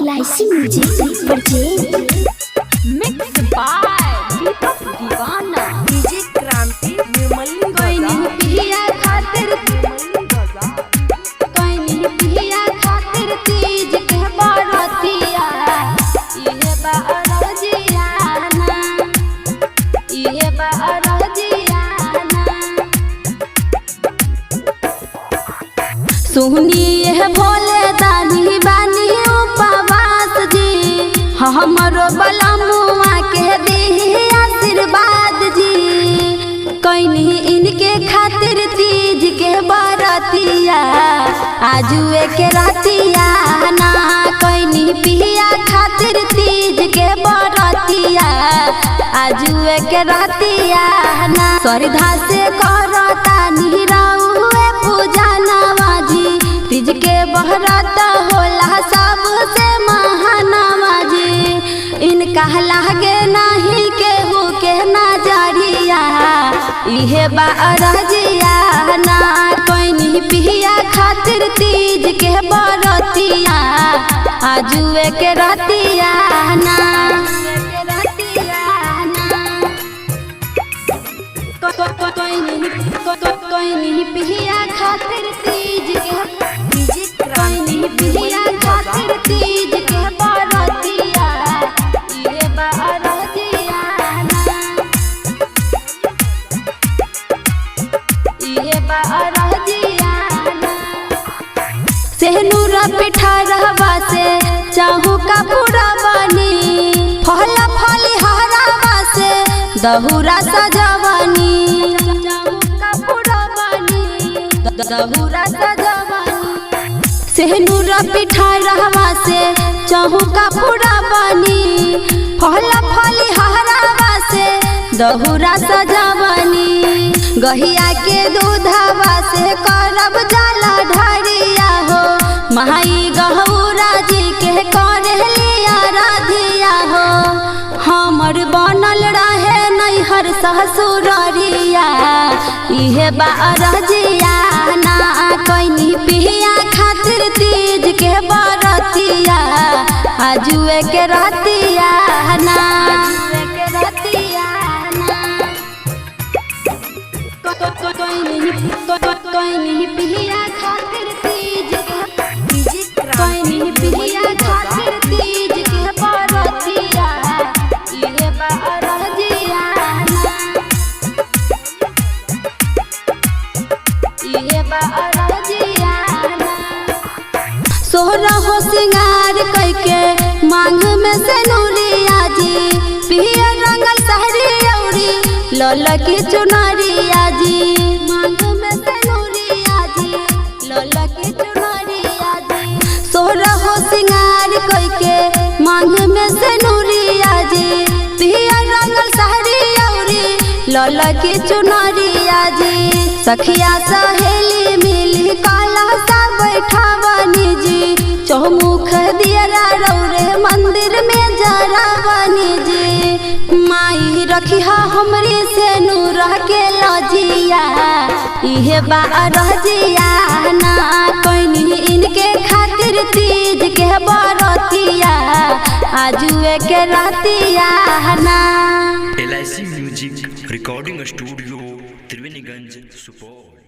LIC music purchase mix by Deepak Deewana DJ क्रांति निर्मली कोई नहीं पिया खातिर कोई नहीं पिया खातिर तीज के बरतिया इहे बरजियाना इहे बरजियाना सुनिए भोले दानी बानी उपवास जी हमरो बलमुआ के दी आशीर्वाद जी कहीं इनके खातिर तीज के बरतिया आजुए के रातिया ना कहीं पिया खातिर तीज के बरतिया आजुए के रातिया ना श्रद्धा से करता निराउए पूजा नवाजी तीज के बहरत होला सबसे महानवाजी इनका लागे नहीं केहू के नजरिया इहे बरजिया ना कोई पिया खातिर तीज के बरतिया आजुए के रतिया ना कोई नहीं पिया खातिर तीज के डीजे क्रांति पिया खातिर तीज के बरतिया इहे बरजिया इहे बरजिया सेहनूर पिठा रहवा से चाहू का पूरा बनी फल फली हरावा से दहुरा सजवनी दहुरा सजवनी सेहनूर पिठा रहवा से चाहू का पूरा बनी फल फली हरावा से दहुरा सजवनी गहिया के दूधवा से करब जाला ढरिया हो माई गहूरा जी के करे लिया राधिया हो हमर बनल रहे नैहर ससुररिया इहे बरजिया ना कहीं पिया खातिर तीज के बरतिया आजुए के रतिया ना कोई नहीं पिया खातिर तीज के डीजे क्रांति पिया खातिर तीज के बरतिया इहे बरजिया इहे बरजिया सोहरा हो सिंगार कइके मांग में से नूरिया जी पिया रंगल साड़ी औरी लल की चुनरिया जी मांग में से नूरिया जी लल की चुनरिया जी सोहरा हो सिंगार कइके मांग में से नूरिया जी पिया रंगल साड़ी औरी लल की चुनरिया जी सखिया सहेली मिली काला सा बैठावनी जी चौमुख दियरा रौरे मंदिर में जरावनी जी माई रखिया हमरी से नूर के लजिया इहे बरजिया ना कहीं इनके खातिर तीज के बरतिया आजुए के रतिया ना LIC music recording studio Triveniganj Supaul.